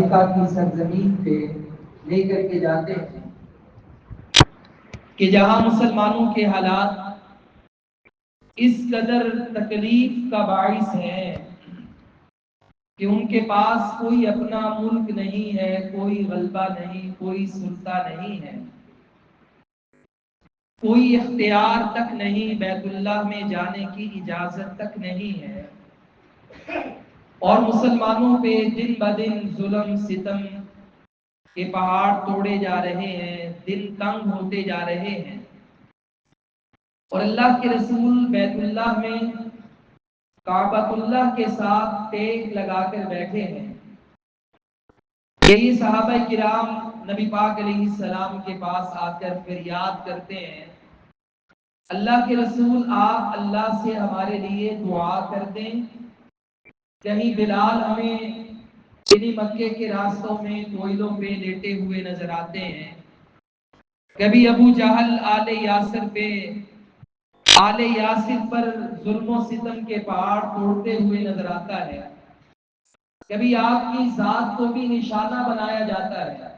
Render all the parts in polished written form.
مکہ کی سرزمین پہ لے کر کے جاتے ہیں کہ جہاں مسلمانوں کے حالات اس قدر تکلیف کا باعث ہے کہ ان کے پاس کوئی اپنا ملک نہیں ہے، کوئی غلبہ نہیں، کوئی سلطہ نہیں ہے، کوئی اختیار تک نہیں، بیت اللہ میں جانے کی اجازت تک نہیں ہے، اور مسلمانوں پہ دن بدن ظلم ستم کے پہاڑ توڑے جا رہے ہیں، دل تنگ ہوتے جا رہے ہیں، اور اللہ کے رسول بیت اللہ میں کعبۃ اللہ کے ساتھ ٹیک لگا کر بیٹھے ہیں۔ یہی صحابہ کرام نبی پاک علیہ السلام کے پاس آ کر فریاد کرتے ہیں، اللہ کے رسول آپ اللہ سے ہمارے لیے دعا کر دیں، کہیں بلال ہمیں انہی مکے کے راستوں میں کوئلوں پہ لیٹے ہوئے نظر آتے ہیں، کبھی ابو جہل آل یاسر پہ آل یاسر پر ظلم و ستم کے پہاڑ توڑتے ہوئے نظر آتا ہے، کبھی آپ کی ذات کو بھی نشانہ بنایا جاتا ہے،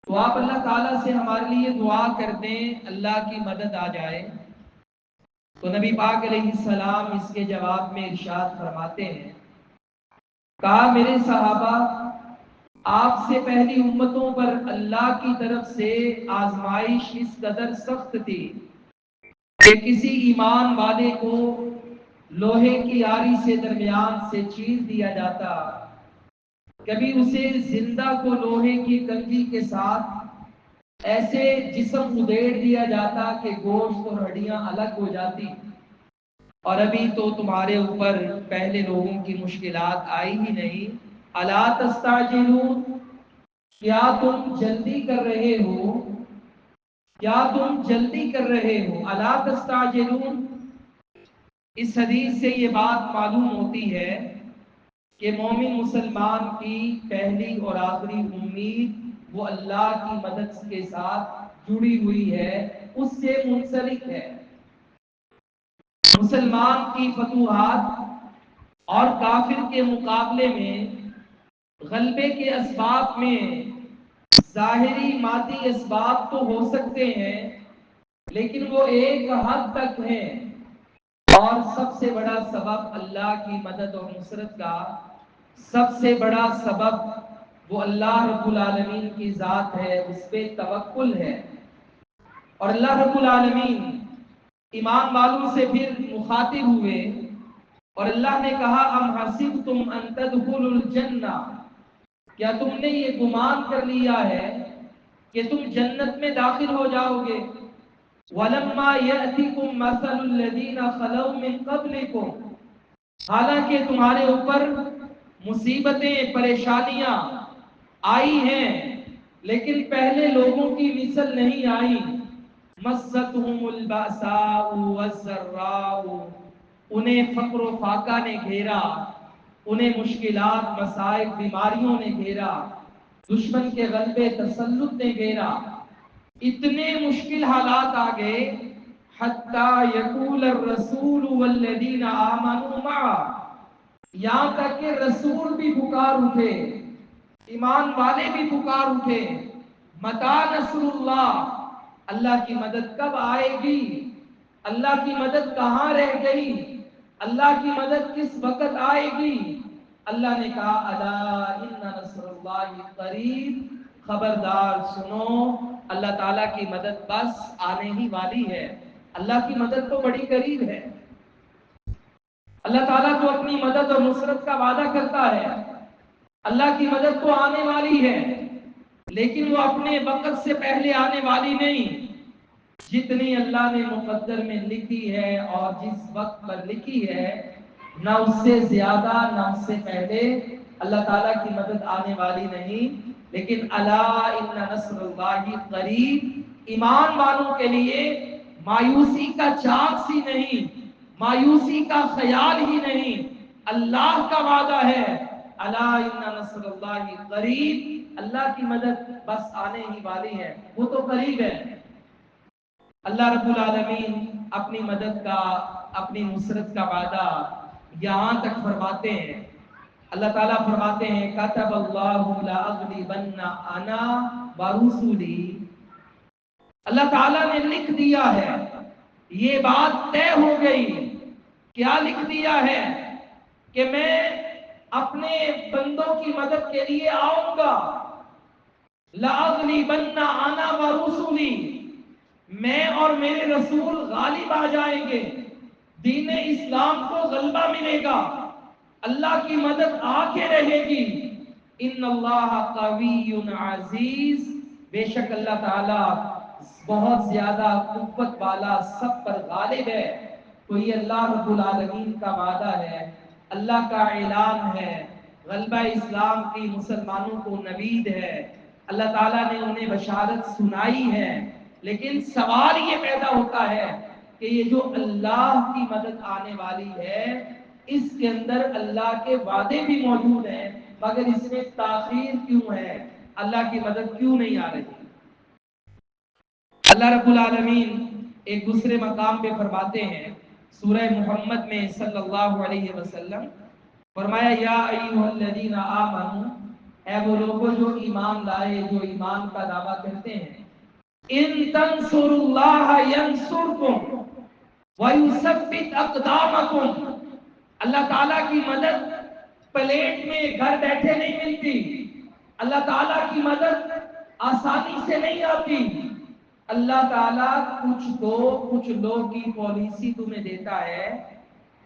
تو آپ اللہ تعالیٰ سے ہمارے لیے دعا کر دیں، اللہ کی مدد آ جائے۔ تو نبی پاک علیہ السلام اس کے جواب میں ارشاد فرماتے ہیں، کہا میرے صحابہ، آپ سے پہلی امتوں پر اللہ کی طرف سے آزمائش اس قدر سخت تھی کہ کسی ایمان والے کو لوہے کی آری سے درمیان سے چیر دیا جاتا، کبھی اسے زندہ کو لوہے کی کنگھی کے ساتھ ایسے جسم ادھیڑ دیا جاتا کہ گوشت اور ہڈیاں الگ ہو جاتی، اور ابھی تو تمہارے اوپر پہلے لوگوں کی مشکلات آئی ہی نہیں، الا تستعجلون، کیا تم جلدی کر رہے ہو، کیا تم جلدی کر رہے ہو، الا تستعجلون۔ اس حدیث سے یہ بات معلوم ہوتی ہے کہ مومن مسلمان کی پہلی اور آخری امید وہ اللہ کی مدد کے ساتھ جڑی ہوئی ہے، اس سے منسلک ہے۔ مسلمان کی فتوحات اور کافر کے مقابلے میں غلبے کے اسباب میں ظاہری مادی اسباب تو ہو سکتے ہیں، لیکن وہ ایک حد تک ہیں، اور سب سے بڑا سبب اللہ کی مدد اور نصرت کا، سب سے بڑا سبب وہ اللہ رب العالمین کی ذات ہے، اس پہ توکل ہے۔ اور اللہ رب العالمین ایمان والوں سے پھر مخاطب ہوئے اور اللہ نے کہا، ام حسبتم ان تدخلوا الجنہ، کیا تم نے یہ گمان کر لیا ہے کہ تم جنت میں داخل ہو جاؤ گے؟ وَلَمَّا يَأْتِكُمْ مَثَلُ الَّذِينَ خَلَوْا مِن قَبْلِكُمْ، حالانکہ تمہارے اوپر مصیبتیں پریشانیاں آئی ہیں، لیکن پہلے لوگوں کی مثل نہیں آئی۔ مَسَّتْهُمُ الْبَأْسَاءُ وَالضَّرَّاءُ، انہیں فقر و فاقہ نے گھیرا، انہیں مشکلات، مصائب، بیماریوں نے گھیرا، دشمن کے غلبے تسلط نے گھیرا، اتنے مشکل حالات آ گئے، حتی یقول الرسول والذین آمنوا معہ، یہاں تک کہ رسول بھی پکار اٹھے، ایمان والے بھی پکار اٹھے، متی نصر اللہ، اللہ کی مدد کب آئے گی، اللہ کی مدد کہاں رہ گئی، اللہ کی مدد کس وقت آئے گی؟ اللہ نے کہا، الا ان نصر اللہ قریب، خبردار سنو، اللہ تعالیٰ کی مدد بس آنے ہی والی ہے، اللہ کی مدد تو بڑی قریب ہے۔ اللہ تعالیٰ تو اپنی مدد اور نصرت کا وعدہ کرتا ہے، اللہ کی مدد تو آنے والی ہے، لیکن وہ اپنے وقت سے پہلے آنے والی نہیں، جتنی اللہ نے مقدر میں لکھی ہے اور جس وقت پر لکھی ہے، نہ اس سے زیادہ نہ اس سے پہلے اللہ تعالیٰ کی مدد آنے والی نہیں۔ لیکن الا ان نصر اللہ قریب، ایمان والوں کے لیے مایوسی کا چانس ہی نہیں، مایوسی کا خیال ہی نہیں، اللہ کا وعدہ ہے، الا ان نصر اللہ قریب، اللہ کی مدد بس آنے ہی والی ہے، وہ تو قریب ہے۔ اللہ رب العالمین اپنی مدد کا، اپنی نصرت کا وعدہ یہاں تک فرماتے ہیں اللہ تعالیٰ فرماتے ہیں کتب اللہ لأغلبن انا ورسلی، اللہ تعالیٰ نے لکھ دیا ہے، یہ بات طے ہو گئی۔ کیا لکھ دیا ہے؟ کہ میں اپنے بندوں کی مدد کے لیے آؤں گا۔ لأغلبن انا ورسلی، میں اور میرے رسول غالب آ جائیں گے، دین اسلام کو غلبہ ملے گا، اللہ کی مدد آ کے رہے گی۔ ان اللہ قوی عزیز، بے شک اللہ تعالیٰ بہت زیادہ قوت والا، سب پر غالب ہے۔ تو یہ اللہ رب العالمین کا وعدہ ہے، اللہ کا اعلان ہے، غلبہ اسلام کی مسلمانوں کو نوید ہے، اللہ تعالیٰ نے انہیں بشارت سنائی ہے۔ لیکن سوال یہ پیدا ہوتا ہے کہ یہ جو اللہ کی مدد آنے والی ہے، اس کے اندر اللہ کے وعدے بھی موجود ہیں، مگر اس میں تاخیر کیوں ہے؟ اللہ کی مدد کیوں نہیں آ رہی؟ اللہ رب العالمین ایک دوسرے مقام پہ فرماتے ہیں سورہ محمد میں صلی اللہ علیہ وسلم، فرمایا یا ایھا الذین آمنوا، اے وہ لوگوں جو ایمان لائے، جو ایمان کا دعویٰ کرتے ہیں، ان تنصروا اللہ ینصرکم وَيُثَبِّتْ أَقْدَامَكُمْ، اللہ تعالیٰ کی مدد پلیٹ میں گھر بیٹھے نہیں ملتی، اللہ تعالیٰ کی مدد آسانی سے نہیں آتی۔ اللہ تعالیٰ کچھ لوگ کی پالیسی تمہیں دیتا ہے،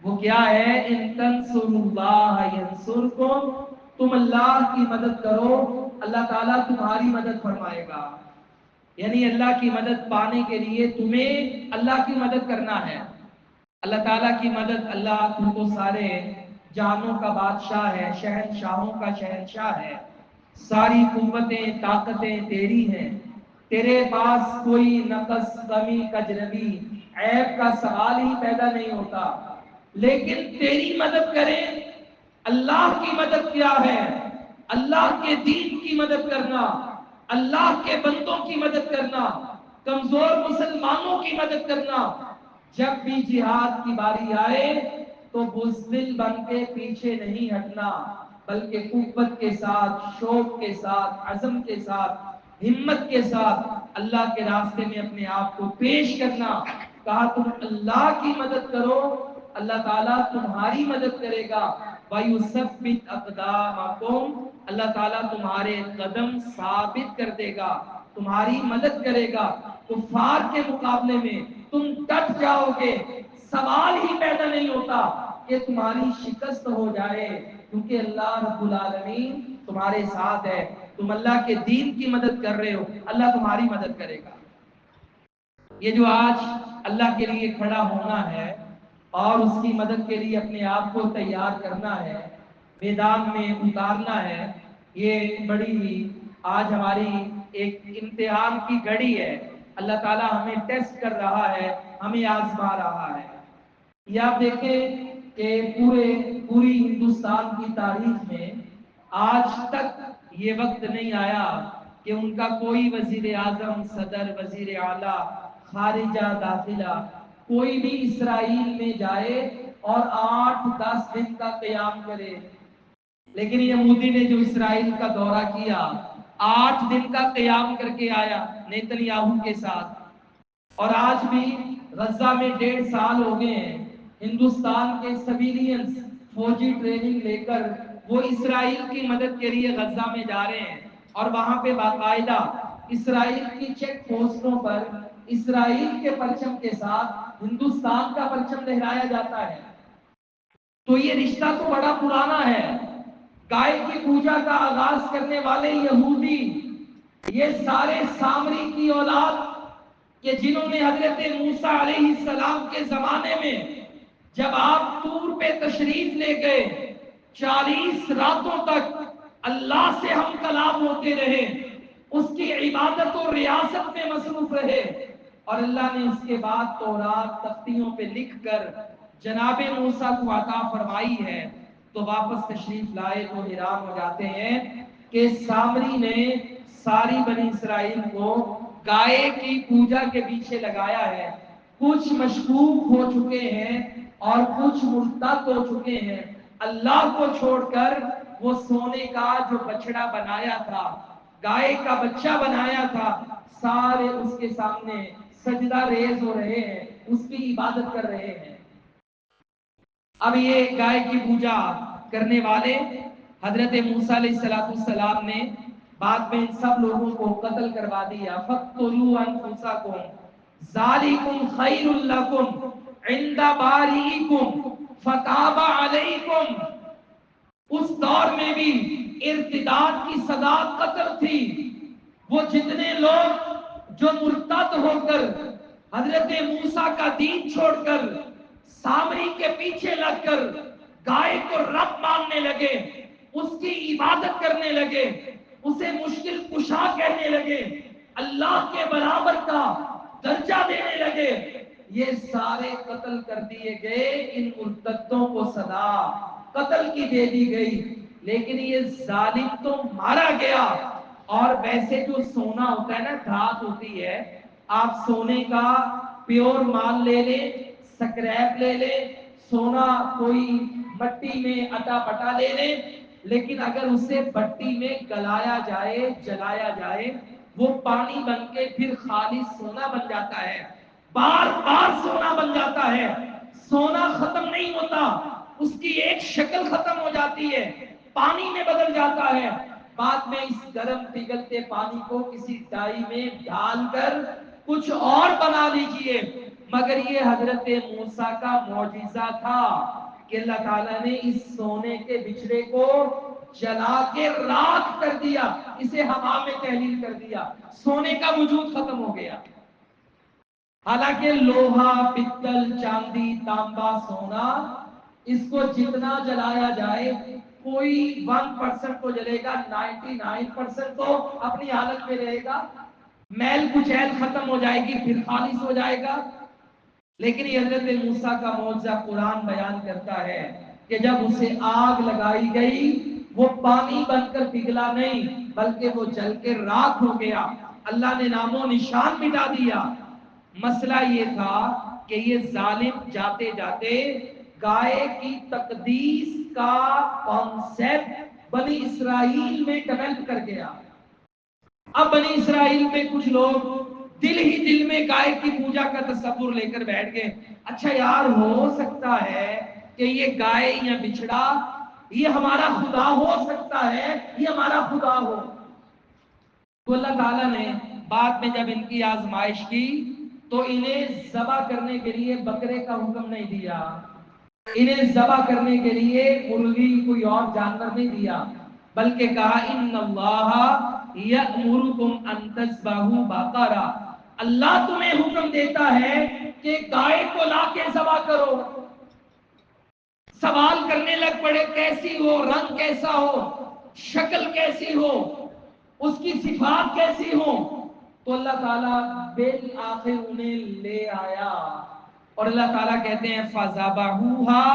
وہ کیا ہے؟ ان تنصروا اللہ ینصرکم، تم اللہ کی مدد کرو، اللہ تعالیٰ تمہاری مدد فرمائے گا۔ یعنی اللہ کی مدد پانے کے لیے تمہیں اللہ کی مدد کرنا ہے۔ اللہ تعالیٰ کی مدد، اللہ تم کو سارے جہانوں کا بادشاہ ہے، شہنشاہوں کا شہنشاہ ہے، ساری قوتیں طاقتیں تیری ہیں، تیرے پاس کوئی نقص کمی کجربی عیب کا سوال ہی پیدا نہیں ہوتا۔ لیکن تیری مدد کریں، اللہ کی مدد کیا ہے؟ اللہ کے دین کی مدد کرنا، اللہ کے بندوں کی مدد کرنا، کمزور مسلمانوں کی مدد کرنا۔ جب بھی جہاد کی باری آئے تو بزدل بن کے پیچھے نہیں ہٹنا، بلکہ قوت کے ساتھ، شوق کے ساتھ، عزم کے ساتھ، ہمت کے ساتھ اللہ کے راستے میں اپنے آپ کو پیش کرنا۔ کہا تم اللہ کی مدد کرو، اللہ تعالیٰ تمہاری مدد کرے گا۔ وَيُثَبِّتْ أَقْدَامَكُمْ، اللہ تعالیٰ تمہارے قدم ثابت کر دے گا، تمہاری مدد کرے گا۔ کفار کے مقابلے میں تم ڈٹ جاؤ گے، سوال ہی پیدا نہیں ہوتا کہ تمہاری شکست ہو جائے، کیونکہ اللہ رب العالمین تمہارے ساتھ ہے، تم اللہ کے دین کی مدد کر رہے ہو، اللہ تمہاری مدد کرے گا۔ یہ جو آج اللہ کے لیے کھڑا ہونا ہے اور اس کی مدد کے لیے اپنے آپ کو تیار کرنا ہے، میدان میں اتارنا ہے، یہ بڑی ہی آج ہماری ایک امتحان کی گھڑی ہے۔ اللہ تعالیٰ ہمیں ٹیسٹ کر رہا ہے، ہمیں آزما رہا ہے۔ یہ آپ دیکھیں کہ پوری ہندوستان کی تاریخ میں آج تک یہ وقت نہیں آیا کہ ان کا کوئی وزیر اعظم، صدر، وزیر اعلیٰ، خارجہ، داخلہ، کوئی بھی اسرائیل میں جائے اور 8-10 دن کا قیام کرے۔ لیکن یہ مودی نے جو اسرائیل کا دورہ کیا، 8 دن کا قیام کر کے آیا نیتن یاہو کے ساتھ، اور آج بھی غزہ میں 1.5 سال ہو گئے ہیں، ہندوستان کے سویلینز فوجی ٹریننگ لے کر وہ اسرائیل کی مدد کے لیے غزہ میں جا رہے ہیں، اور وہاں پہ باقاعدہ اسرائیل کی چیک پوسٹوں پر اسرائیل کے پرچم کے ساتھ ہندوستان کا پرچم لہرایا جاتا ہے۔ تو یہ رشتہ تو بڑا پرانا ہے۔ گائے کی پوجا کا آغاز کرنے والے یہودی، یہ سارے سامری کی اولاد کہ جنہوں نے حضرت موسیٰ علیہ السلام کے زمانے میں جب آپ طور پہ تشریف لے گئے، 40 راتوں تک اللہ سے ہم کلام ہوتے رہے، اس کی عبادت و ریاست میں مصروف رہے، اور اللہ نے اس کے بعد تورات تختیوں پہ لکھ کر جناب موسیٰ کو عطا فرمائی ہے، تو واپس تشریف لائے تو حیران ہو جاتے ہیں کہ سامری نے ساری بنی اسرائیل کو گائے کی پوجا کے پیچھے لگایا ہے۔ کچھ مشکوک ہو چکے ہیں اور کچھ مرتد ہو چکے ہیں۔ اللہ کو چھوڑ کر وہ سونے کا جو بچڑا بنایا تھا، گائے کا بچہ بنایا تھا، سارے اس کے سامنے سجدہ ریز ہو رہے ہیں، اس کی عبادت کر رہے ہیں۔ اب یہ گائے کی پوجا کرنے والے حضرت موسیٰ علیہ السلام نے بعد میں ان سب لوگوں کو قتل کروا دیا۔ فَقْتُلُوا أَنفُسَكُمْ ذَلِكُمْ خَيْرٌ لَكُمْ عِنْدَ بَارِئِكُمْ فَتَابَ عَلَيْكُمْ۔ اس دور میں بھی ارتداد کی سزا قتل تھی۔ وہ جتنے لوگ جو مرتد ہو کر حضرت موسیٰ کا دین چھوڑ کر سامری کے پیچھے لگ کر گائے کو رب ماننے لگے، اس کی عبادت کرنے لگے، اسے مشکل کشا کہنے لگے، اللہ کے برابر کا درجہ دینے لگے، یہ سارے قتل کر دیے گئے۔ ان مرتدوں کو سزا قتل کی دے دی گئی، لیکن یہ ظالم تو مارا گیا۔ اور ویسے جو سونا ہوتا ہے نا، دھات ہوتی ہے، آپ سونے کا پیور مال لے لیں، سکریپ لے لیں، سونا کوئی مٹی میں اٹا پٹا لے لیں، لیکن اگر اسے بٹی میں گلایا جائے، جلایا جائے، وہ پانی بن کے پھر خالص سونا بن جاتا ہے، بار بار سونا بن جاتا ہے۔ سونا ختم نہیں ہوتا، اس کی ایک شکل ختم ہو جاتی ہے، پانی میں بدل جاتا ہے، بعد میں اس گرم پگھلتے پانی کو کسی ڈائی میں ڈال کر کچھ اور بنا لیجئے۔ مگر یہ حضرت موسیٰ کا معجزہ تھا کہ اللہ تعالیٰ نے اس سونے کے بچڑے کو جلا کے راکھ کر دیا، اسے ہوا میں تحلیل کر دیا، سونے کا وجود ختم ہو گیا۔ حالانکہ لوہا، پتل، چاندی، تانبا، سونا، اس کو جتنا جلایا جائے کوئی 1% تو جلے گا، 99% تو اپنی حالت میں رہے گا، میل کچیل ختم ہو جائے گی، پھر خالص ہو جائے گا۔ لیکن یہ حضرت موسیٰ کا معجزہ قرآن بیان کرتا ہے کہ جب اسے آگ لگائی گئی، وہ پانی بن کر پگھلا نہیں، بلکہ وہ جل کے راکھ ہو گیا، اللہ نے نام و نشان مٹا دیا۔ مسئلہ یہ تھا کہ یہ ظالم جاتے جاتے گائے کی تقدیس کا کانسیپٹ بنی اسرائیل میں ڈیولپ کر گیا۔ اب بنی اسرائیل میں کچھ لوگ دل ہی دل میں گائے کی پوجا کا تصور لے کر بیٹھ گئے، اچھا یار ہو سکتا ہے کہ یہ گائے یا بچھڑا یہ ہمارا خدا ہو سکتا ہے، یہ ہمارا خدا ہو۔ تو اللہ تعالیٰ نے بعد میں جب ان کی آزمائش کی تو انہیں ذبح کرنے کے لیے بکرے کا حکم نہیں دیا، انہیں ذبح کرنے کے لیے مرغی کوئی اور جانور نہیں دیا، بلکہ کہا ان اللہ یأمرکم ان تذبحوا بقرہ، اللہ تمہیں حکم دیتا ہے کہ گائے کو لا کے ذبح کرو۔ سوال کرنے لگ پڑے کیسی ہو، رنگ کیسا ہو، شکل کیسی ہو، اس کی صفات کیسی ہو، تو اللہ تعالیٰ بالآخر انہیں لے آیا اور اللہ تعالیٰ کہتے ہیں فَذَبَحُوهَا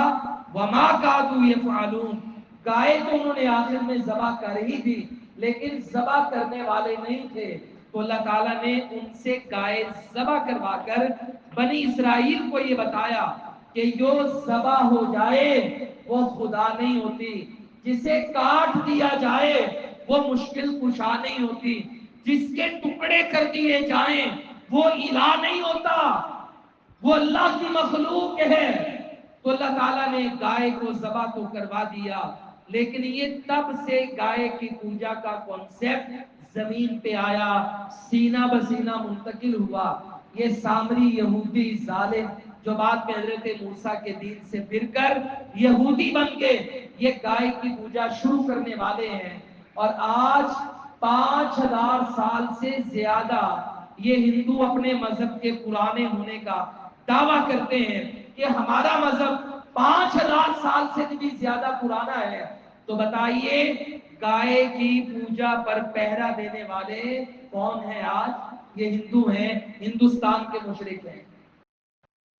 وَمَا كَادُوا يَفْعَلُونَ، گائے تو انہوں نے آخر میں ذبح کر ہی دی، لیکن ذبح کرنے والے نہیں تھے، تو اللہ تعالیٰ نے ان سے گائے ذبح کروا کر بنی اسرائیل کو یہ بتایا کہ جو ذبح ہو جائے وہ خدا نہیں ہوتی، جسے کاٹ دیا جائے وہ مشکل کشا نہیں ہوتی، جس کے ٹکڑے کر دیے جائیں وہ الہ نہیں ہوتا، وہ اللہ کی مخلوق ہے۔ تو اللہ تعالیٰ نے گائے کو ذبح تو کروا دیا، لیکن یہ تب سے گائے کی پوجا کا کانسیپٹ زمین پہ آیا، سینہ بسینہ منتقل ہوا۔ یہ سامری یہودی ظالم جو بعد میں حضرت موسیٰ کے دین سے پھر کر یہودی بن کے یہ گائے کی پوجا شروع کرنے والے ہیں، اور آج 5000 سال سے زیادہ یہ ہندو اپنے مذہب کے پرانے ہونے کا دعویٰ کرتے ہیں کہ ہمارا مذہب 5000 سال سے بھی زیادہ پرانا ہے۔ تو بتائیے گائے کی پوجا پر پہرا دینے والے کون ہیں آج؟ یہ ہندو ہیں، ہندوستان کے مشرک ہیں،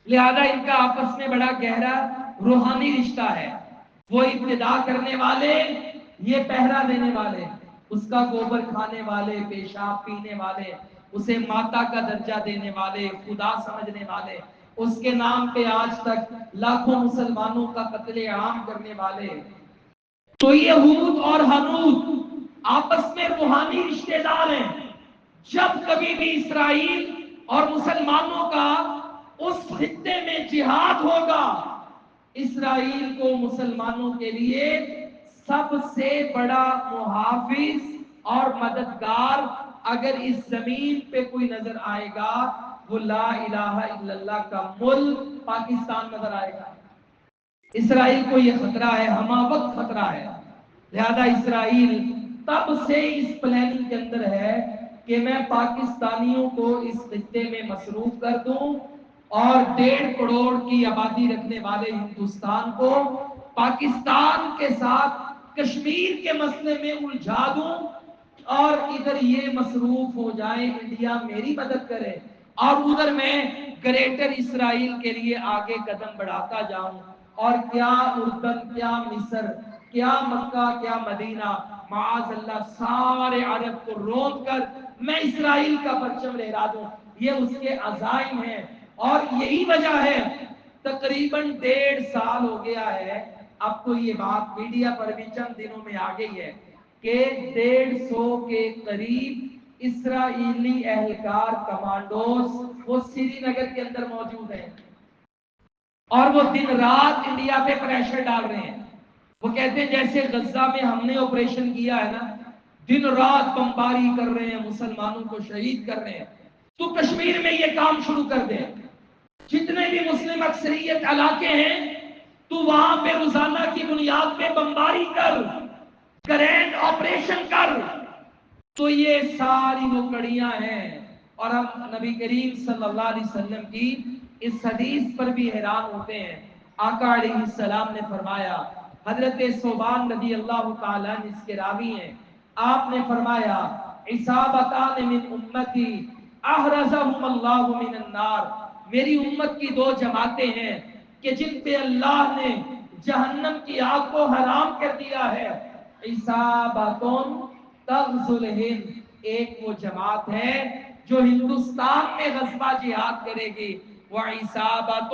لہذا ان کا آپس میں بڑا گہرا روحانی رشتہ ہے۔ وہ ابتدا کرنے والے، یہ پہرا دینے والے، اس کا گوبر کھانے والے، پیشاب پینے والے، اسے ماتا کا درجہ دینے والے، خدا سمجھنے والے، اس کے نام پہ آج تک لاکھوں مسلمانوں کا قتل عام کرنے والے. تو یہ ہود اور ہنود آپس میں روحانی رشتہ دار ہیں. جب کبھی بھی اسرائیل اور مسلمانوں کا اس خطے میں جہاد ہوگا، اسرائیل کو مسلمانوں کے لیے سب سے بڑا محافظ اور مددگار اگر اس زمین پہ کوئی نظر آئے گا، وہ لا الہ الا اللہ کا ملک پاکستان نظر آئے گا. اسرائیل کو یہ خطرہ ہے، ہمہ وقت خطرہ ہے. لہذا اسرائیل تب سے اس پلاننگ کے اندر ہے کہ میں پاکستانیوں کو اس خطے میں مصروف کر دوں اور 1.5 کروڑ کی آبادی رکھنے والے ہندوستان کو پاکستان کے ساتھ کشمیر کے مسئلے میں الجھا دوں اور ادھر یہ مصروف ہو جائے، انڈیا میری مدد کرے اور ادھر میں گریٹر اسرائیل کے لیے آگے قدم بڑھاتا جاؤں. اور کیا اردن، کیا مصر، کیا مکہ، کیا مدینہ، معاذ اللہ سارے عرب کو روک کر میں اسرائیل کا پرچم لہرا دوں. یہ اس کے عزائم ہیں اور یہی وجہ ہے تقریباً 1.5 سال ہو گیا ہے. اب تو یہ بات میڈیا پر بھی چند دنوں میں آ گئی ہے کہ 150 کے قریب اسرائیلی اہلکار کمانڈوز وہ سری نگر کے اندر موجود ہیں اور وہ دن رات انڈیا پہ پریشر ڈال رہے ہیں. وہ کہتے ہیں جیسے غزہ میں ہم نے آپریشن کیا ہے نا، دن رات بمباری کر رہے ہیں، مسلمانوں کو شہید کر رہے ہیں، تو کشمیر میں یہ کام شروع کر دیں. جتنے بھی مسلم اکثریت علاقے ہیں تو وہاں پہ روزانہ کی بنیاد پہ بمباری کر، گرینڈ آپریشن کر. تو یہ ساری وہ کڑیاں ہیں. اور ہم نبی کریم صلی اللہ علیہ وسلم کی اس حدیث پر بھی حیران ہوتے ہیں. آقا علیہ السلام نے فرمایا، حضرت ثوبان رضی اللہ تعالیٰ عنہ اس کے راوی ہیں، آپ نے فرمایا عصابتان من امتی احرزہم اللہ من النار. میری امت کی 2 جماعتیں ہیں کہ جن پہ اللہ نے جہنم کی آگ کو حرام کر دیا ہے. عصابتون تغزو الہند، ایک وہ جماعت ہے جو ہندوستان میں غزوہ جہاد کرے گی. وَعِصَابَةٌ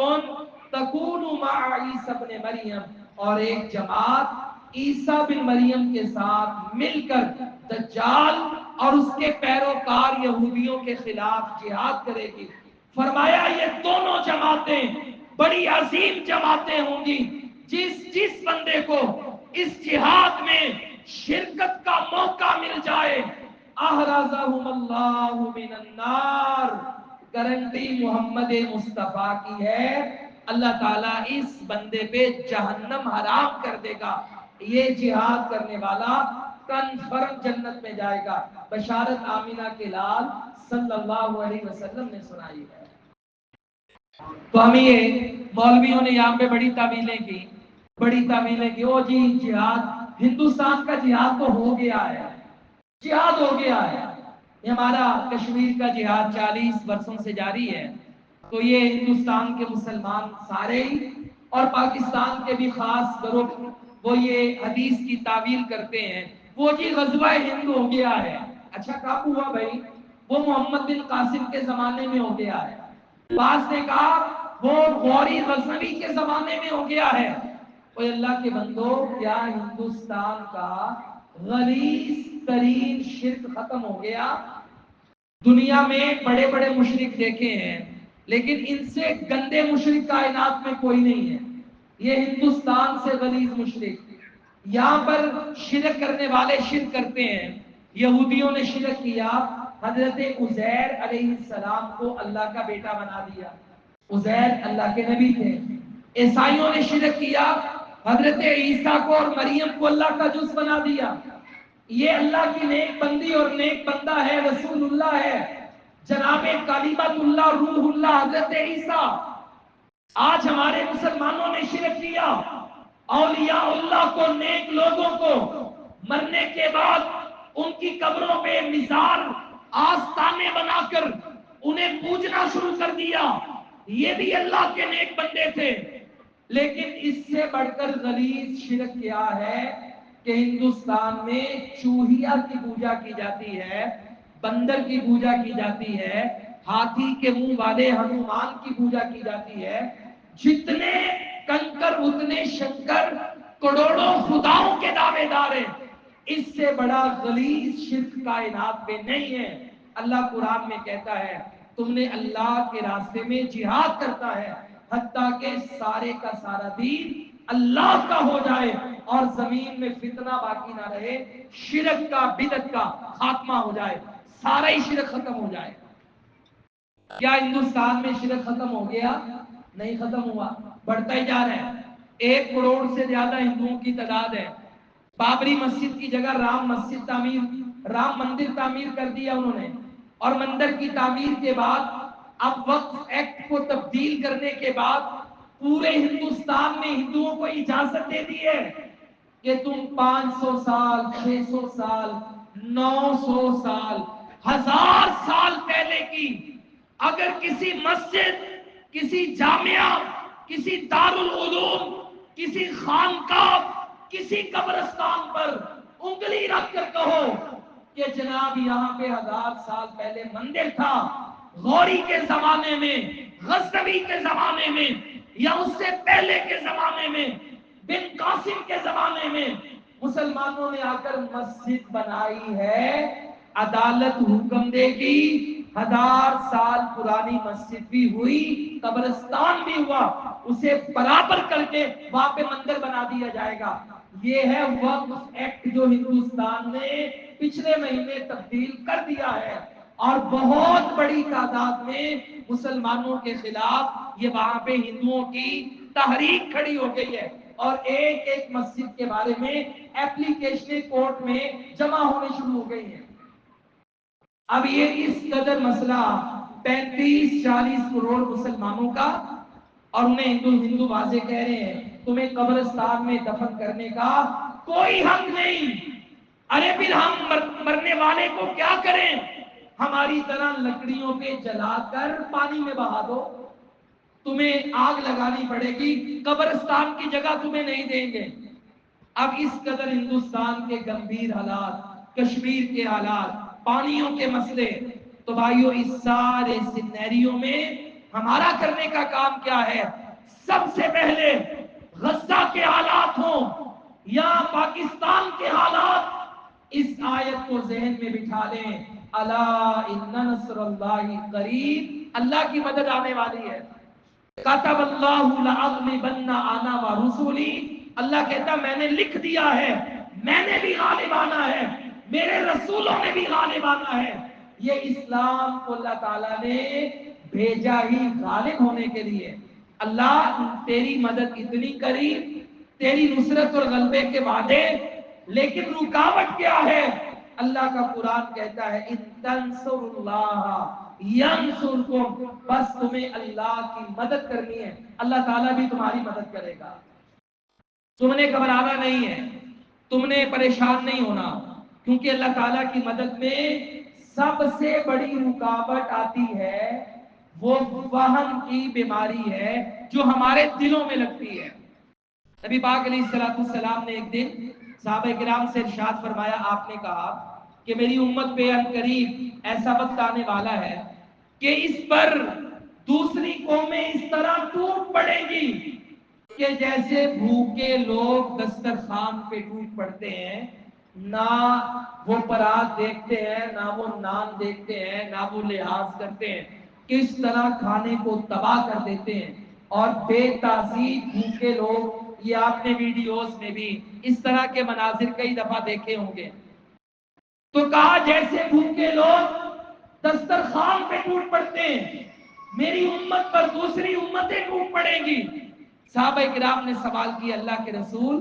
تَكُونُ مَعَ عِيسَى ابْنِ مریم، اور ایک جماعت عیسیٰ بن مریم کے ساتھ مل کر دجال اور اس کے پیروکار یہودیوں کے خلاف جہاد کرے گی. فرمایا یہ دونوں جماعتیں بڑی عظیم جماعتیں ہوں گی. جس بندے کو اس جہاد میں شرکت کا موقع مل جائے، احرزہم اللہ من النار، گارنٹی محمد مصطفیٰ کی ہے، اللہ تعالیٰ اس بندے پہ جہنم حرام کر دے گا. یہ جہاد کرنے والا کنفرم جنت میں جائے گا. بشارت آمینہ کے لال صلی اللہ علیہ وسلم نے سنائی ہے. تو ہمیں یہ مولویوں نے یہاں پہ بڑی تعویلیں کی، او جی جہاد، ہندوستان کا جہاد تو ہو گیا ہے، جہاد ہو گیا ہے. یہ ہمارا کشمیر کا جہاد 40 برسوں سے جاری ہے. تو یہ ہندوستان کے مسلمان سارے ہی اور پاکستان کے بھی خاص گروپ وہ یہ حدیث کی تعویل کرتے ہیں، وہ جی غزوہ ہند ہو گیا ہے. اچھا کب ہوا بھائی؟ وہ محمد بن قاسم کے زمانے میں ہو گیا ہے. بعض نے کہا وہ غوری غزنوی کے زمانے میں ہو گیا ہے. اوہ اللہ کے بندو، کیا ہندوستان کا غلیظ ترین شرک ختم ہو گیا؟ دنیا میں بڑے بڑے مشرک دیکھے ہیں لیکن ان سے گندے مشرک کائنات میں کوئی نہیں ہے. یہ ہندوستان سے غلیظ مشرک. یہاں پر شرک کرنے والے شرک کرتے ہیں. یہودیوں نے شرک کیا، حضرت عزیر علیہ السلام کو اللہ کا بیٹا بنا دیا. عزیر اللہ کے نبی تھے. عیسائیوں نے شرک کیا، حضرت عیسیٰ کو اور مریم کو اللہ کا جز بنا دیا. یہ اللہ کی نیک بندی اور نیک بندہ ہے، رسول اللہ ہے، جناب کلیمت اللہ روح اللہ حضرت عیسیٰ. آج ہمارے مسلمانوں نے شرک کیا، اولیاء اللہ کو، نیک لوگوں کو مرنے کے بعد ان کی قبروں پہ مزار آستانے بنا کر انہیں پوجنا شروع کر دیا. یہ بھی اللہ کے نیک بندے تھے. لیکن اس سے بڑھ کر غلیظ شرک کیا ہے کہ ہندوستان میں چوہیا کی پوجا کی جاتی ہے، بندر کی پوجا کی جاتی ہے، ہاتھی کے منہ والے ہنومان کی پوجا کی جاتی ہے، جتنے کنکر اتنے شنکر، کروڑوں خداؤں کے دعوے دار ہیں، اس سے بڑا غلیظ شرک کائنات میں نہیں ہے۔ اللہ قرآن میں کہتا ہے تم نے اللہ کے راستے میں جہاد کرتا ہے حتیٰ کہ سارے کا سارا دین اللہ کا ہو جائے اور زمین میں فتنہ باقی نہ رہے، شرک کا بدعت کا خاتمہ ہو جائے، سارا ہی شرک ختم ہو جائے۔ کیا ہندوستان میں شرک ختم ہو گیا؟ نہیں ختم ہوا، بڑھتا ہی جا رہا ہے۔ 1 کروڑ سے زیادہ ہندوؤں کی تعداد ہے۔ بابری مسجد کی جگہ رام مندر تعمیر کر دیا انہوں نے، اور مندر کی تعمیر کے بعد اب وقف ایکٹ کو تبدیل کرنے کے بعد پورے ہندوستان میں ہندوؤں کو اجازت دے دی ہے کہ تم 500 سال، 600 سال، 900 سال، 1000 سال پہلے کی اگر کسی مسجد، کسی جامعہ، کسی دارالعلوم، کسی خانقاہ، کسی قبرستان پر انگلی رکھ کر کہو کہ جناب یہاں پہ 1000 سال پہلے مندر تھا، غوری کے زمانے میں، غزنوی کے زمانے میں، یا اس سے پہلے کے زمانے میں، بن قاسم کے زمانے میں مسلمانوں نے آ کر مسجد بنائی ہے، عدالت حکم دے گی 1000 سال پرانی مسجد بھی ہوئی، قبرستان بھی ہوا، اسے برابر کر کے وہاں پہ مندر بنا دیا جائے گا۔ یہ ہے وقف ایکٹ جو ہندوستان نے پچھلے مہینے تبدیل کر دیا ہے، اور بہت بڑی تعداد میں مسلمانوں کے خلاف یہ وہاں پہ ہندوؤں کی تحریک کھڑی ہو گئی ہے، اور ایک ایک مسجد کے بارے میں ایپلیکیشنیں کورٹ میں جمع ہونے شروع ہو گئی ہیں۔ اب یہ اس قدر مسئلہ 35-40 کروڑ مسلمانوں کا، اور انہیں ہندو واضح کہہ رہے ہیں تمہیں قبرستان میں دفن کرنے کا کوئی حق نہیں۔ ارے پھر ہم مرنے والے کو کیا کریں؟ ہماری طرح لکڑیوں پہ جلا کر پانی میں بہا دو، تمہیں آگ لگانی پڑے گی، قبرستان کی جگہ تمہیں نہیں دیں گے۔ اب اس قدر ہندوستان کے گمبھیر حالات، کشمیر کے حالات، پانیوں کے مسئلے، تو بھائیو اس سارے سینیریو میں ہمارا کرنے کا کام کیا ہے؟ سب سے پہلے غزہ کے حالات ہوں یا پاکستان کے حالات، اس آیت کو ذہن میں بٹھا لیں، الا ان نصر اللہ قریب، اللہ کی مدد آنے والی ہے۔ کتب اللہ لأغلبن انا ورسلی، اللہ کہتا میں نے لکھ دیا ہے، میں نے بھی غالب آنا ہے، میرے رسولوں نے بھی غالب آنا ہے۔ یہ اسلام کو اللہ تعالیٰ نے بھیجا ہی غالب ہونے کے لیے۔ اللہ تیری مدد اتنی قریب، تیری نصرت اور غلبے کے وعدے، لیکن رکاوٹ کیا ہے؟ اللہ کا قرآن کہتا ہے ان تنصروا اللہ ینصرکم، بس تمہیں اللہ کی مدد کرنی ہے، اللہ تعالیٰ بھی تمہاری مدد کرے گا۔ تم نے گھبرانا نہیں ہے، تم نے پریشان نہیں ہونا، کیونکہ اللہ تعالیٰ کی مدد میں سب سے بڑی رکاوٹ آتی ہے وہ وہن کی بیماری ہے جو ہمارے دلوں میں لگتی ہے۔ نبی پاک علیہ السلام نے ایک دن صحابہ کرام سے ارشاد فرمایا، آپ نے کہا کہ میری امت پہ عنقریب ایسا وقت آنے والا ہے کہ اس پر دوسری قومیں اس طرح ٹوٹ پڑے گی کہ جیسے بھوکے لوگ دسترخوان پہ ٹوٹ پڑتے ہیں، نہ وہ پرات دیکھتے ہیں، نہ وہ نان دیکھتے ہیں، نہ وہ لحاظ کرتے ہیں، کس طرح کھانے کو تباہ کر دیتے ہیں، اور بے تہذیب بھوکے لوگ، یہ آپ نے ویڈیوز میں بھی اس طرح کے مناظر کئی دفعہ دیکھے ہوں گے۔ تو کہا جیسے بھوکے لوگ دسترخوان پہ ٹوٹ پڑتے ہیں، میری امت پر دوسری امتیں ٹوٹ پڑیں گی۔ صحابہ کرام نے سوال کیا، اللہ کے رسول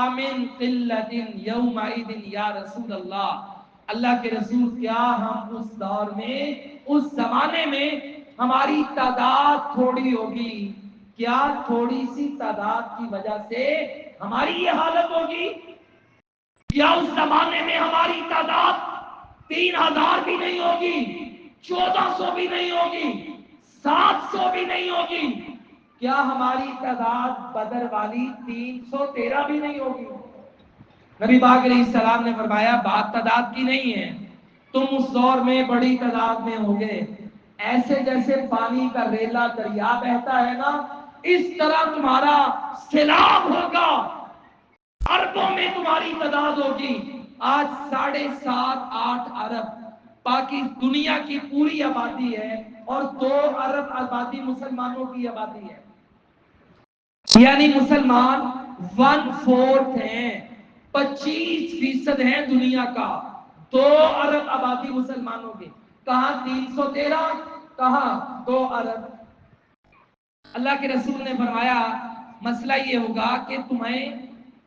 آمین قلت یومئذ یا رسول اللہ کے رسول کیا ہم اس دور میں، اس زمانے میں ہماری تعداد تھوڑی ہوگی، کیا تھوڑی سی تعداد کی وجہ سے ہماری یہ حالت ہوگی؟ کیا اس زمانے میں ہماری تعداد 3000 بھی نہیں ہوگی، 1400 بھی نہیں ہوگی، 700 بھی نہیں ہوگی؟ کیا ہماری تعداد بدر والی 313 بھی نہیں ہوگی؟ نبی پاک علیہ السلام نے فرمایا بات تعداد کی نہیں ہے، تم اس دور میں بڑی تعداد میں ہوگے، ایسے جیسے پانی کا ریلا دریا بہتا ہے نا، اس طرح تمہارا سیلاب ہوگا، اربوں میں تمہاری تعداد ہوگی۔ آج 7.5-8 ارب باقی دنیا کی پوری آبادی ہے، اور 2 ارب آبادی مسلمانوں کی آبادی ہے، یعنی مسلمان 1/4 ہیں، 25% ہیں دنیا کا۔ 2 ارب آبادی مسلمانوں کی، کہاں 313، کہاں 2 ارب۔ اللہ کے رسول نے فرمایا مسئلہ یہ ہوگا کہ تمہیں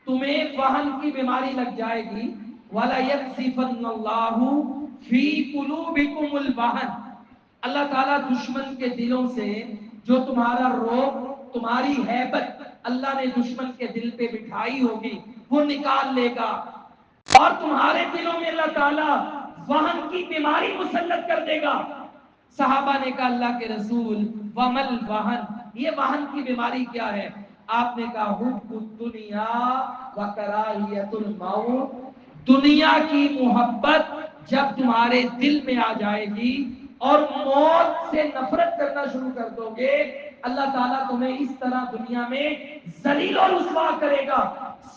وہن کی بیماری لگ جائے گی، وَلَا يَقْذِفَنَّ اللَّهُ فِي قُلُوبِكُمُ الْوَهْنَ، اللہ تعالیٰ دشمن کے دلوں سے جو تمہارا روب، تمہاری ہیبت اللہ نے دشمن کے دل پہ بٹھائی ہوگی وہ نکال لے گا، اور تمہارے دلوں میں اللہ تعالیٰ وہن کی بیماری مسلط کر دے گا۔ صحابہ نے کہا اللہ کے رسول ومل وہن، یہ وہن کی بیماری کیا ہے؟ آپ نے کہا حب الدنیا و کراہیت الموت، دنیا کی محبت جب تمہارے دل میں آ جائے گی اور موت سے نفرت کرنا شروع کر دو گے، اللہ تعالیٰ تمہیں اس طرح دنیا میں ذلیل و رسوا کرے گا،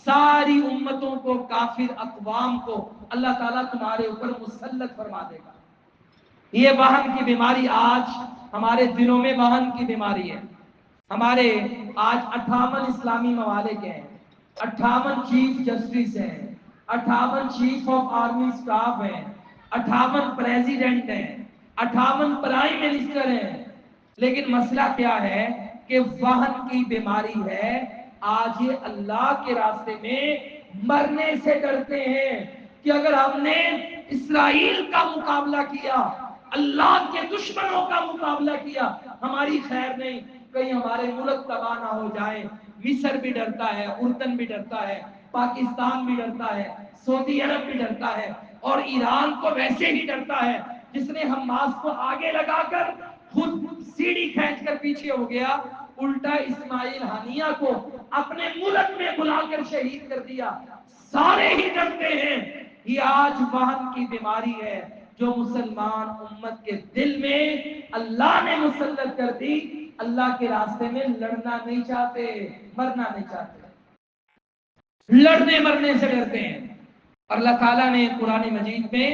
ساری امتوں کو، کافر اقوام کو اللہ تعالیٰ تمہارے اوپر مسلط فرما دے گا۔ یہ وہن کی بیماری آج ہمارے دلوں میں وہن کی بیماری ہے۔ ہمارے آج 58 اسلامی ممالک ہیں، 58 چیف جسٹس ہیں، 58 چیف آف آرمی سٹاف ہیں، 58 پریزیڈنٹ ہیں، 58 پرائم منسٹر ہیں، لیکن مسئلہ کیا ہے کہ وہن کی بیماری ہے۔ آج یہ اللہ کے راستے میں مرنے سے ڈرتے ہیں کہ اگر ہم نے اسرائیل کا مقابلہ کیا، اللہ کے دشمنوں کا مقابلہ کیا، ہماری خیر نہیں، کہیں ہمارے ملک تباہ نہ ہو جائے۔ مصر بھی ڈرتا ہے، اردن بھی ڈرتا ہے، پاکستان بھی ڈرتا ہے، سعودی عرب بھی ڈرتا ہے، اور ایران کو ویسے ہی ڈرتا ہے جس نے حماس کو آگے لگا کر خود سیڑھی کھینچ کر پیچھے ہو گیا، الٹا اسماعیل ہانیہ کو اپنے ملک میں بلا کر شہید کر دیا۔ سارے ہی ڈرتے ہیں۔ یہ آج وہن کی بیماری ہے جو مسلمان امت کے دل میں اللہ نے مسلط کر دی۔ اللہ کے راستے میں لڑنا نہیں چاہتے، مرنا نہیں چاہتے، لڑنے مرنے سے ڈرتے ہیں۔ اور اللہ تعالیٰ نے قرآن مجید میں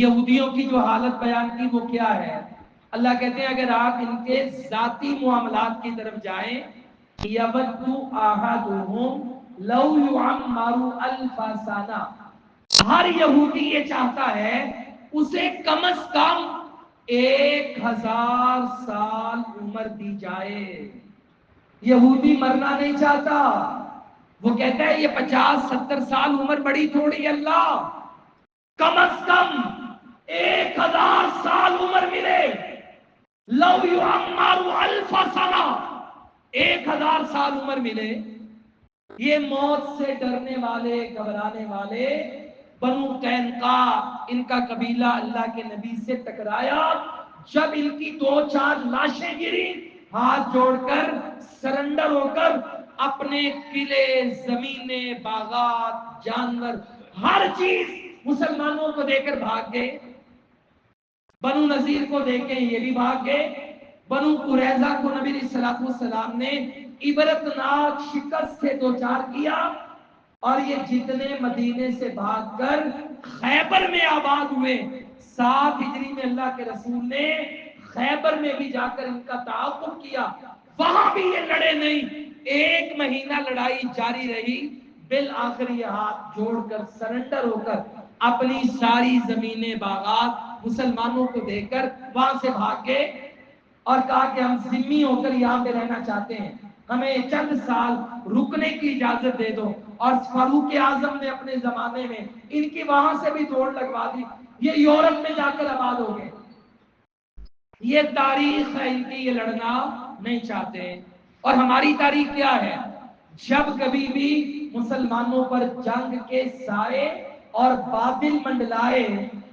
یہودیوں کی جو حالت بیان کی وہ کیا ہے؟ اللہ کہتے ہیں اگر آپ ان کے ذاتی معاملات کی طرف جائیں، یَوَدُّ أَحَدُهُمْ لَوْ يُعَمَّرُ أَلْفَ سَنَةٍ، ہر یہودی یہ چاہتا ہے اسے کم از کم 1000 سال عمر دی جائے۔ یہودی مرنا نہیں چاہتا، وہ کہتا ہے یہ 50-70 سال عمر بڑی تھوڑی، اللہ کم از کم 1000 سال عمر ملے۔ لو یعمر 1000 سنہ، 1000 سال عمر ملے۔ یہ موت سے ڈرنے والے، گھبرانے والے بنو قینقاع، ان کا قبیلہ اللہ کے نبی سے ٹکرایا، جب ان کی 2-4 لاشیں گری، ہاتھ جوڑ کر سرنڈر ہو کر اپنے قلعے، زمینیں، باغات، جانور، ہر چیز مسلمانوں کو دے کر بھاگ گئے۔ بنو نذیر کو دیکھیں یہ بھی بھاگ گئے۔ بنو قریظہ کو نبی صلی اللہ علیہ وسلم نے عبرتناک شکست سے دوچار کیا، اور یہ جتنے مدینے سے بھاگ کر خیبر میں آباد ہوئے، 7 ہجری میں اللہ کے رسول نے خیبر میں بھی جا کر ان کا تعاقب کیا، وہاں بھی یہ لڑے نہیں۔ 1 مہینہ لڑائی جاری رہی، بالآخر یہ ہاتھ جوڑ کر سرنڈر ہو کر اپنی ساری زمینیں، باغات مسلمانوں کو دے کر وہاں سے بھاگ گئے، اور کہا کہ ہم ذمی ہو کر یہاں پہ رہنا چاہتے ہیں، ہمیں چند سال رکنے کی اجازت دے دو۔ اور فاروق اعظم نے اپنے زمانے میں ان کی وہاں سے بھی دوڑ لگوا دی، یہ یورپ میں جا کر آباد ہو گئے۔ یہ تاریخ ہے ان کی، یہ لڑنا نہیں چاہتے۔ اور ہماری تاریخ کیا ہے؟ جب کبھی بھی مسلمانوں پر جنگ کے سائے اور باطل منڈلائے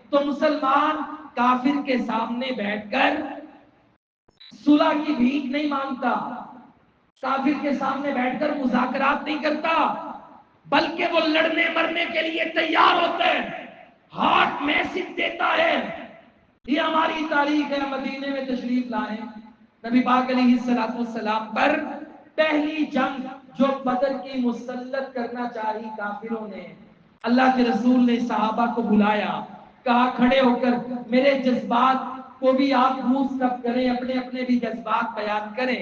تو مسلمان کافر کے سامنے بیٹھ کر صلح کی بھیک نہیں مانگتا، کافر کے سامنے بیٹھ کر مذاکرات نہیں کرتا، بلکہ وہ لڑنے مرنے کے لیے تیار ہوتا ہے، ہارٹ میسج دیتا ہے، یہ ہماری تاریخ ہے. مدینے میں تشریف لائے نبی پاک علیہ السلام پر پہلی جنگ جو بدر کی مسلط کرنا چاہی کافروں نے، اللہ کے رسول نے صحابہ کو بلایا، کہا کھڑے ہو کر میرے جذبات کو بھی آپ بوسٹ اپ کریں، اپنے اپنے بھی جذبات بیان کریں.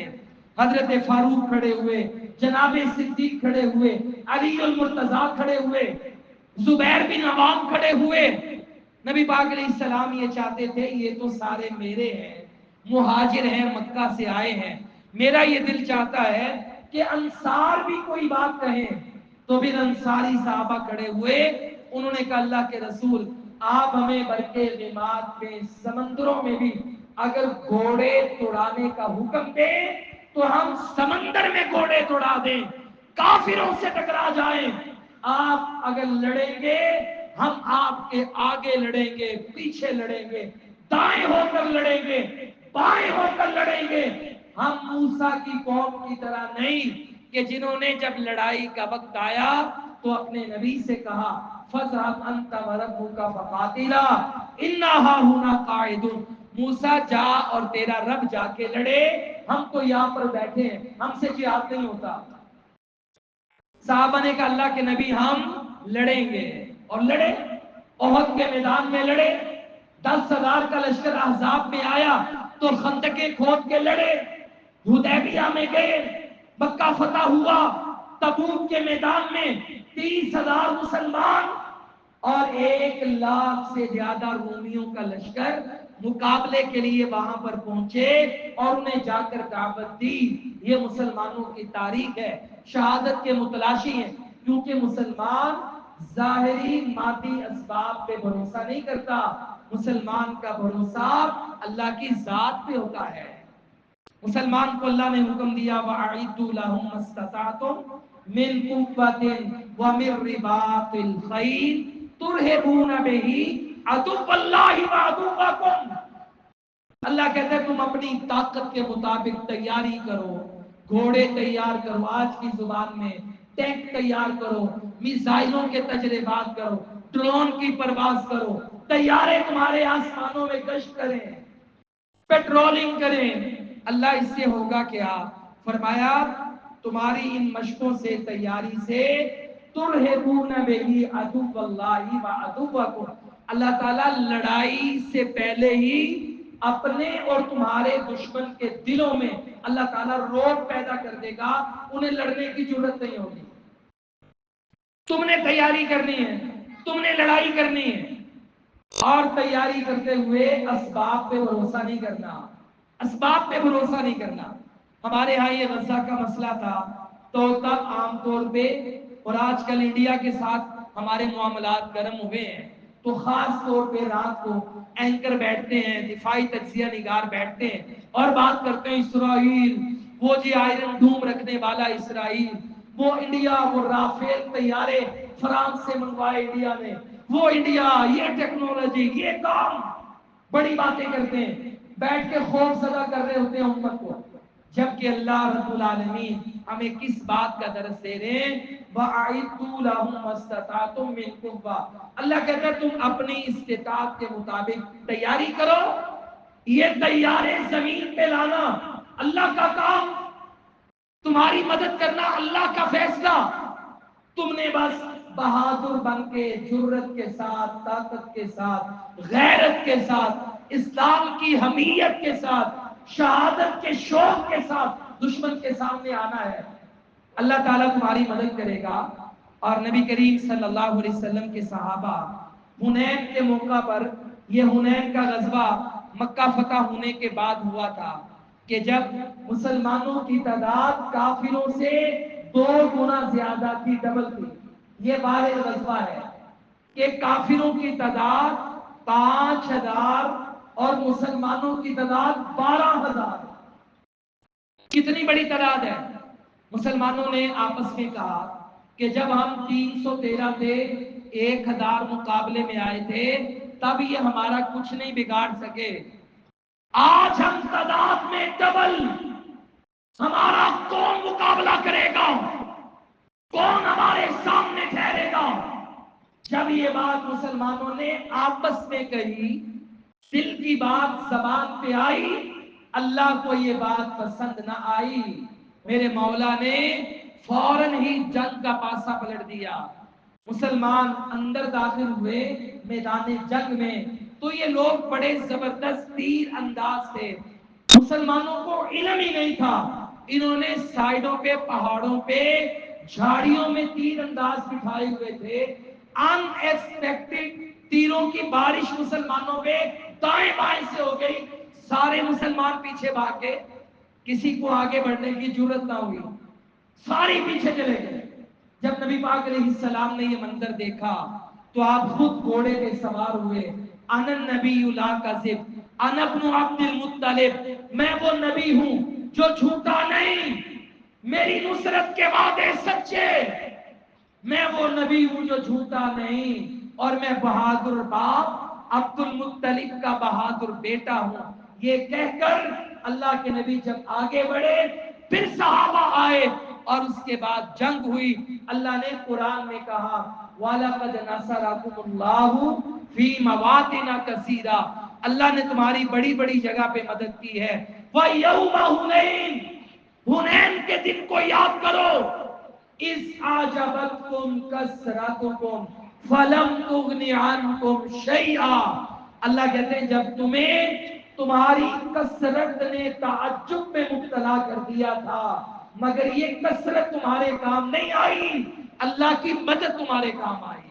حضرت فاروق کھڑے ہوئے، جناب صدیق کھڑے ہوئے، علی المرتضیٰ کھڑے ہوئے، زبیر بن عوام کھڑے ہوئے. نبی پاک علیہ السلام یہ چاہتے تھے یہ تو سارے میرے ہیں، مہاجر ہیں، مکہ سے آئے ہیں. میرا یہ دل چاہتا ہے کہ انصار بھی کوئی بات کہیں. تو پھر انصاری صحابہ کھڑے ہوئے، انہوں نے کہا اللہ کے رسول آپ ہمیں برقے غماد میں، سمندروں میں بھی اگر گھوڑے توڑانے کا حکم دیں تو ہم سمندر میں گھوڑے توڑا دیں، کافروں سے ٹکرا جائیں. آپ اگر لڑیں گے ہم آپ کے آگے لڑیں گے، پیچھے لڑیں گے، دائیں ہو کر لڑیں گے، بائیں ہو کر لڑیں گے. ہم موسیٰ کی قوم کی طرح نہیں کہ جنہوں نے جب لڑائی کا وقت آیا تو اپنے نبی سے کہا فَاذْهَبْ أَنْتَ وَرَبُّكَ فَقَاتِلَا إِنَّا هَاهُنَا قَاعِدُونَ. موسیٰ جا اور تیرا رب جا کے لڑے، ہم تو یہاں پر بیٹھے ہیں، ہم سے جہاد نہیں ہوتا. صحابہ نے کہا اللہ کے نبی ہم لڑیں گے، اور لڑے. احد کے میدان میں لڑے، 10,000 کا لشکر احزاب میں آیا تو خندقیں کھود کے لڑے. حدیبیہ میں گئے، مکہ فتح ہوا. تبوک کے میدان میں 30,000 مسلمان اور 1,00,000 سے زیادہ رومیوں کا لشکر مقابلے کے لیے وہاں پر پہنچے اور انہیں جا کر دعوت دی. یہ مسلمانوں کی تاریخ ہے، شہادت کے متلاشی ہیں. کیونکہ مسلمان ظاہری مادی اسباب پہ بھروسہ نہیں کرتا، مسلمان کا بھروسہ اللہ کی ذات پہ ہوتا ہے. مسلمان کو اللہ نے حکم دیا وَأَعِدُّوا لَهُم مَّا اسْتَطَعْتُم مِّن قُوَّةٍ وَمِن رِّبَاطِ الْخَيْلِ تُرْهِبُونَ بِهِ عَدُوَّ اللَّهِ وَعَدُوَّكُمْ. اللہ کہتا ہے تم اپنی طاقت کے مطابق تیاری کرو، گھوڑے تیار کرو، آج کی زبان میں ٹینک تیار کرو، میزائلوں کے تجربات کرو، ڈرون کی پرواز کرو، طیارے تمہارے آسمانوں میں گشت کریں، پیٹرولنگ کریں. اللہ اس سے ہوگا کیا؟ فرمایا تمہاری ان مشقوں سے، تیاری سے ترہبون بہی عدو اللہ و عدوکم. اللہ تعالیٰ لڑائی سے پہلے ہی اپنے اور تمہارے دشمن کے دلوں میں اللہ تعالیٰ روب پیدا کر دے گا، انہیں لڑنے کی ضرورت نہیں ہوگی. تم نے تیاری کرنی ہے، تم نے لڑائی کرنی ہے، اور تیاری کرتے ہوئے اسباب پہ بھروسہ نہیں کرنا، اسباب پہ بھروسہ نہیں کرنا. ہمارے ہاں یہ غزہ کا مسئلہ تھا تو تب عام طور پہ، اور آج کل انڈیا کے ساتھ ہمارے معاملات گرم ہوئے ہیں تو خاص طور پہ رات کو اینکر بیٹھتے ہیں، دفاعی تجزیہ نگار بیٹھتے ہیں اور بات کرتے ہیں اسرائیل، وہ جی آئرن ڈوم رکھنے والا اسرائیل، وہ انڈیا، وہ رافیل طیارے فرانس سے منگوائے انڈیا نے، وہ انڈیا، یہ ٹیکنالوجی، یہ کام، بڑی باتیں کرتے ہیں، بیٹھ کے خوف زدہ کر رہے ہوتے ہیں امت کو. جبکہ اللہ رب العالمین ہمیں کس بات کا درس دے رہے ہیں؟ وَأَعِدُّوا لَهُم مَّا اسْتَطَعْتُم مِّن قُوَّةٍ. اللہ کہتا ہے تم اپنی استطاعت کے مطابق تیاری کرو. یہ تیارے زمین پہ لانا اللہ کا کام، تمہاری مدد کرنا اللہ کا فیصلہ. تم نے بس بہادر بن کے، جرت کے ساتھ، طاقت کے ساتھ، غیرت کے ساتھ، اسلام کی حمیت کے ساتھ، شہادت کے شوق کے ساتھ دشمن کے سامنے آنا ہے. اللہ تعالیٰ تمہاری مدد کرے گا. اور نبی کریم صلی اللہ علیہ وسلم کے صحابہ حنین کے موقع پر، یہ حنین کا غزوہ مکہ فتح ہونے کے بعد ہوا تھا کہ جب مسلمانوں کی تعداد کافروں سے 2 گنا زیادہ تھی، ڈبل تھی. یہ واحد غزوہ ہے کہ کافروں کی تعداد 5,000 اور مسلمانوں کی تعداد 12,000. کتنی بڑی تعداد ہے. مسلمانوں نے آپس میں کہا کہ جب ہم 313 تھے، 1,000 مقابلے میں آئے تھے، تب یہ ہمارا کچھ نہیں بگاڑ سکے. آج ہم تعداد میں ڈبل، ہمارا کون مقابلہ کرے گا؟ کون ہمارے سامنے ٹھہرے گا؟ جب یہ بات مسلمانوں نے آپس میں کہی دل کی بات زبان پہ آئی، اللہ کو یہ بات پسند نہ آئی، میرے مولا نے فوراً ہی جنگ کا پاسا پلٹ دیا۔ مسلمان اندر داخل ہوئے میدان جنگ میں تو یہ لوگ بڑے زبردست تیر انداز تھے، مسلمانوں کو علم ہی نہیں تھا، انہوں نے سائیڈوں پہ پہاڑوں پہ جھاڑیوں میں تیر انداز بٹھائے ہوئے تھے، ان ایکسپیکٹڈ تیروں کی بارش مسلمانوں پہ دائیں بائیں سے ہو گئی، سارے مسلمان پیچھے بھاگ گئے، کسی کو آگے بڑھنے کی ضرورت نہ ہوئی، سارے پیچھے چلے گئے۔ جب نبی پاک علیہ السلام نے یہ منظر دیکھا تو آپ خود گھوڑے پہ سوار ہوئے، انا النبی لا کذب انا ابن عبد المطلب، میں وہ نبی ہوں جو جھوٹا نہیں، میری نصرت کے وعدے سچے، میں وہ نبی ہوں جو جھوٹا نہیں، اور میں بہادر باپ عبد المطلب کا بہادر بیٹا ہوں۔ یہ کہہ کر اللہ کے نبی جب آگے بڑھے، پھر صحابہ آئے اور اس کے بعد جنگ ہوئی۔ اللہ نے قرآن میں کہا وَلَقَدْ نَصَرَكُمُ اللَّهُ فِي مَوَاطِنَ كَثِيرَةٍ، اللہ نے تمہاری بڑی بڑی جگہ پہ مدد کی ہے۔ وَيَوْمَ حُنَيْنٍ، حنین کے دن کو یاد کرو، اِذْ أَعْجَبَتْكُمْ كَثْرَتُكُمْ فَلَمْ تُغْنِ عَنْكُمْ شَيْئًا، اللہ کہتے ہیں جب تمہیں تمہاری کثرت نے تعجب میں مبتلا کر دیا تھا، مگر یہ کثرت تمہارے کام نہیں آئی، اللہ کی مدد تمہارے کام آئی۔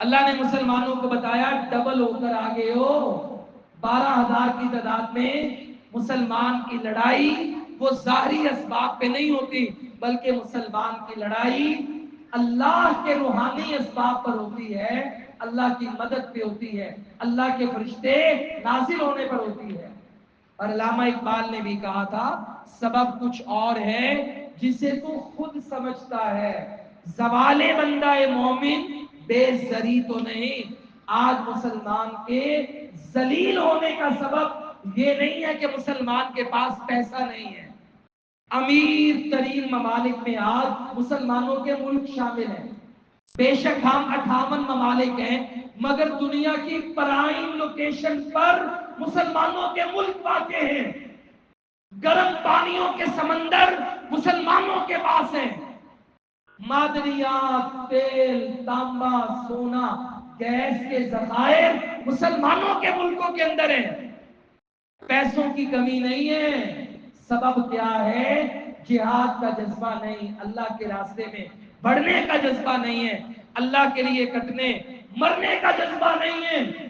اللہ نے مسلمانوں کو بتایا ڈبل ہو کر آگے ہو، 12,000 کی تعداد میں مسلمان کی لڑائی وہ ظاہری اسباب پہ نہیں ہوتی، بلکہ مسلمان کی لڑائی اللہ کے روحانی اسباب پر ہوتی ہے، اللہ کی مدد پہ ہوتی ہے، اللہ کے فرشتے نازل ہونے پر ہوتی ہے۔ اور علامہ اقبال نے بھی کہا تھا سبب کچھ اور ہے جسے تو خود سمجھتا ہے، زوال بندہ مومن بے زری تو نہیں۔ آج مسلمان کے ذلیل ہونے کا سبب یہ نہیں ہے کہ مسلمان کے پاس پیسہ نہیں ہے، امیر ترین ممالک میں آج مسلمانوں کے ملک شامل ہیں، بے شک ہم 58 ممالک ہیں، مگر دنیا کی پرائم لوکیشن پر مسلمانوں کے ملک واقع ہیں، گرم پانیوں کے سمندر مسلمانوں کے پاس ہیں، معدنیات، تیل، تانبا، سونا، گیس کے ذخائر مسلمانوں کے ملکوں کے اندر ہیں، پیسوں کی کمی نہیں ہے، سبب کیا ہے؟ جہاد کا جذبہ نہیں، اللہ کے راستے میں بڑھنے کا جذبہ نہیں ہے، اللہ کے لیے کٹنے مرنے کا جذبہ نہیں ہے۔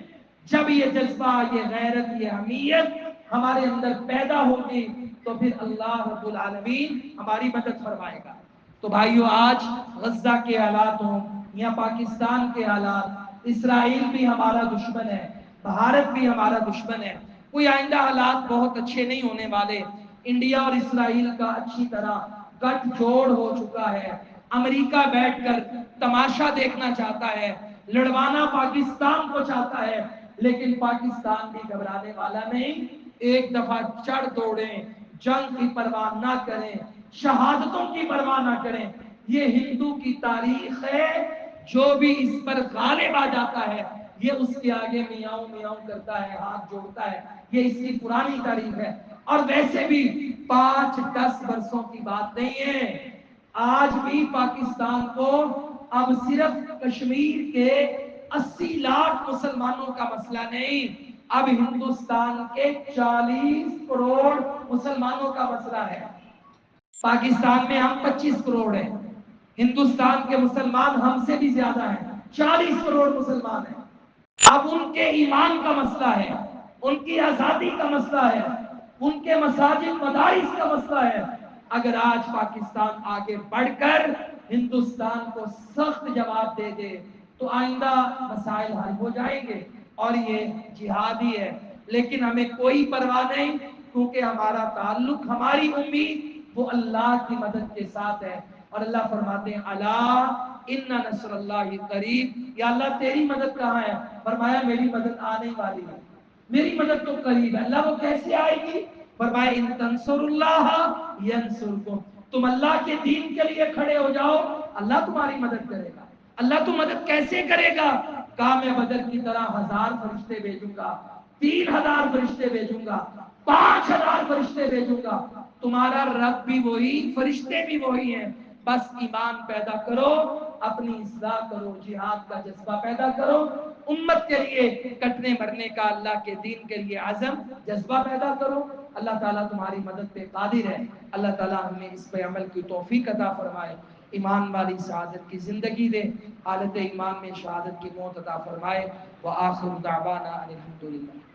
جب یہ جذبہ، یہ غیرت، یہ حمیت ہمارے اندر پیدا ہوگی تو پھر اللہ رب العالمین ہماری مدد فرمائے گا۔ تو بھائیو، آج غزہ کے حالات ہوں یا پاکستان کے حالات، اسرائیل بھی ہمارا دشمن ہے، بھارت بھی ہمارا دشمن ہے، کوئی آئندہ حالات بہت اچھے نہیں ہونے والے، انڈیا اور اسرائیل کا اچھی طرح گٹھ جوڑ ہو چکا ہے، امریکہ بیٹھ کر تماشا دیکھنا چاہتا ہے، لڑوانا پاکستان کو چاہتا ہے، لیکن پاکستان بھی گھبرانے والا نہیں، ایک دفعہ چڑھ دوڑیں، جنگ کی پرواہ نہ کریں، شہادتوں کی پرواہ نہ کریں۔ یہ ہندو کی تاریخ ہے، جو بھی اس پر غالب آ جاتا ہے یہ اس کے آگے میاؤں میاؤں کرتا ہے، ہاتھ جوڑتا ہے، یہ اس کی پرانی تاریخ ہے۔ اور ویسے بھی 5-10 برسوں کی بات نہیں ہے، آج بھی پاکستان کو اب صرف کشمیر کے 80 لاکھ مسلمانوں کا مسئلہ نہیں، اب ہندوستان کے 40 کروڑ مسلمانوں کا مسئلہ ہے۔ پاکستان میں ہم 25 کروڑ ہیں، ہندوستان کے مسلمان ہم سے بھی زیادہ ہیں، 40 کروڑ مسلمان ہیں۔ اب ان کے ایمان کا مسئلہ ہے، ان کی آزادی کا مسئلہ ہے، ان کے مساجد مدارس کا مسئلہ ہے۔ اگر آج پاکستان آگے بڑھ کر ہندوستان کو سخت جواب دے دے تو آئندہ مسائل حل ہو جائیں گے، اور یہ جہاد ہی ہے۔ لیکن ہمیں کوئی پرواہ نہیں، کیونکہ ہمارا تعلق، ہماری امید وہ اللہ کی مدد کے ساتھ ہے، اور اللہ فرماتے ہیں الا ان نصر اللہ قریب، یا اللہ تیری مدد کہاں ہے؟ فرمایا میری مدد آنے والی ہے، میری مدد تو قریب ہے۔ اللہ وہ کیسے آئے گی؟ فرمایا ان تنصر اللہ ینصرکم، تم اللہ کے دین کے لیے کھڑے ہو جاؤ، اللہ تمہاری مدد کرے گا۔ اللہ تو مدد کیسے کرے گا؟ کہا میں بدر کی طرح 1000 فرشتے بھیجوں گا، 3000 فرشتے بھیجوں گا، 5000 فرشتے بھیجوں گا، تمہارا رب بھی وہی، فرشتے بھی وہی ہیں، بس ایمان پیدا کرو، اپنی اصلاح کرو، جہاد کا جذبہ پیدا کرو، امت کے لیے کٹنے مرنے کا، اللہ کے دین کے لیے عزم جذبہ پیدا کرو۔ اللہ تعالیٰ تمہاری مدد پہ قادر ہے، اللہ تعالیٰ ہمیں اس پہ عمل کی توفیق عطا فرمائے، ایمان والی شہادت کی زندگی دے، حالت ایمان میں شہادت کی موت عطا فرمائے۔ وآخر دعوانا ان الحمد للہ۔